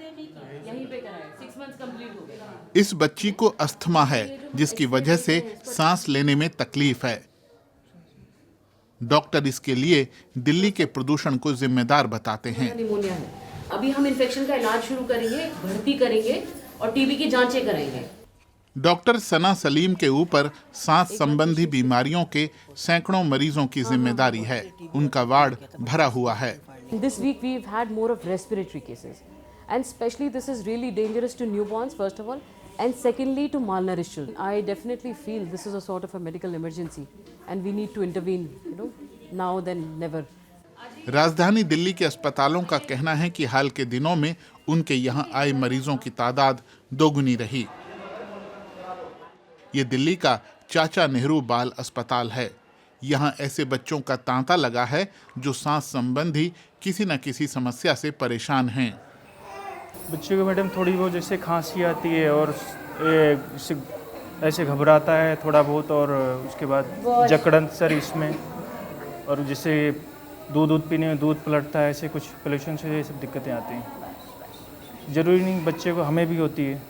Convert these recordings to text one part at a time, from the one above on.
यहीं पे कराया, 6 मंथ्स कंप्लीट हो गए। इस बच्ची को अस्थमा है, जिसकी वजह से सांस लेने में तकलीफ है। डॉक्टर इसके लिए दिल्ली के प्रदूषण को जिम्मेदार बताते हैं। निमोनिया है, अभी हम इन्फेक्शन का इलाज शुरू करेंगे, भर्ती करेंगे और टीबी की जांचें कराएंगे। डॉक्टर सना सलीम के ऊपर सांस संबंधी बीमारियों के सैकड़ों मरीजों की जिम्मेदारी है। उनका वार्ड भरा हुआ है। This week we've had more of respiratory cases, and especially this is really dangerous to newborns first of all, and secondly to malnourished children. I definitely feel this is a sort of a medical emergency, and we need to intervene, now than never. राजधानी दिल्ली के अस्पतालों का कहना है कि हाल के दिनों में उनके यहाँ आए मरीजों की तादाद दोगुनी रही। ये दिल्ली का चाचा नेहरू बाल अस्पताल है। यहाँ ऐसे बच्चों का तांता लगा है जो सांस संबंधी किसी न किसी समस्या से परेशान हैं। बच्चे को मैडम थोड़ी बहुत जैसे खांसी आती है और ऐसे घबराता है थोड़ा बहुत, और उसके बाद जकड़न सर इसमें, और जैसे दूध पीने में दूध पलटता है, ऐसे कुछ पोल्यूशन से ये सब दिक्कतें आती हैं। ज़रूरी नहीं बच्चे को, हमें भी होती है,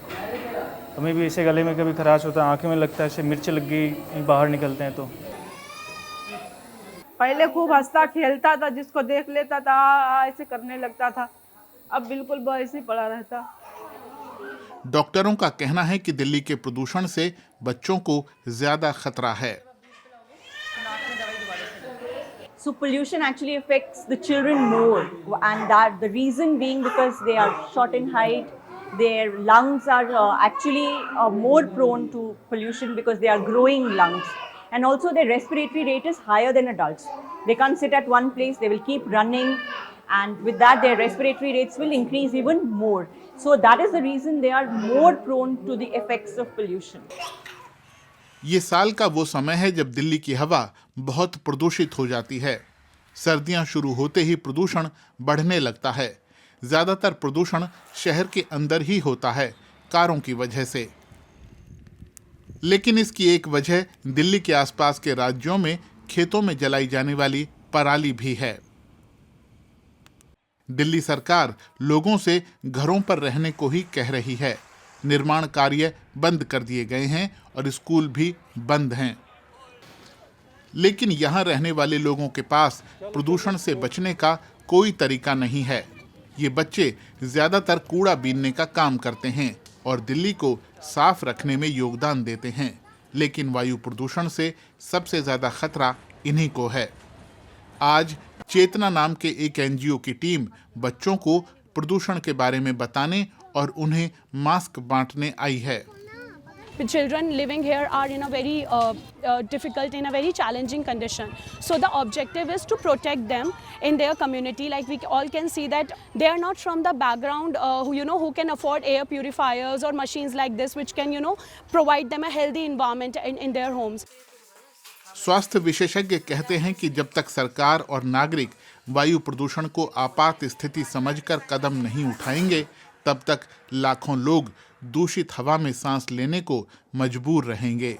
हमें भी ऐसे गले में कभी खराश होता है, आंखें में लगता है ऐसे मिर्च लग गई, बाहर निकलते हैं। तो पहले खूब हंसता खेलता था, जिसको देख लेता था ऐसे करने लगता था, अब बिल्कुल ऐसे ही पड़ा रहता। डॉक्टरों का कहना है कि दिल्ली के प्रदूषण से बच्चों को ज्यादा खतरा है। So pollution actually affects the children more, and that the reason being because they are short in height, their lungs are actually more prone to pollution because they are growing lungs, and also their respiratory rate is higher than adults. They can't sit at one place, they will keep running, and with that their respiratory rates will increase even more. So that is the reason they are more prone to the effects of pollution. ये साल का वो समय है जब दिल्ली की हवा बहुत प्रदूषित हो जाती है। सर्दियां शुरू होते ही प्रदूषण बढ़ने लगता है। ज्यादातर प्रदूषण शहर के अंदर ही होता है, कारों की वजह से। लेकिन इसकी एक वजह दिल्ली के आसपास के राज्यों में खेतों में जलाई जाने वाली पराली भी है। दिल्ली सरकार लोगों से घरों पर रहने को ही कह रही है। निर्माण कार्य बंद कर दिए गए हैं और स्कूल भी बंद हैं। लेकिन यहाँ रहने वाले लोगों के पास प्रदूषण से बचने का कोई तरीका नहीं है। ये बच्चे ज्यादातर कूड़ा बीनने का काम करते हैं और दिल्ली को साफ रखने में योगदान देते हैं। लेकिन वायु प्रदूषण से सबसे ज्यादा खतरा इन्हीं को है। आज चेतना नाम के एक एनजीओ की टीम बच्चों को प्रदूषण के बारे में बताने और उन्हें मास्क बांटने आई है। The children living here are in a very difficult, in a very challenging condition. So the objective is to protect them in their community. Like we all can see that they are not from the background who can afford air purifiers or machines like this, which can provide them a healthy environment in their homes. स्वास्थ्य विशेषज्ञ कहते हैं कि जब तक सरकार और नागरिक वायु प्रदूषण को आपात स्थिति समझकर कदम नहीं उठाएंगे, तब तक लाखों लोग दूषित हवा में सांस लेने को मजबूर रहेंगे।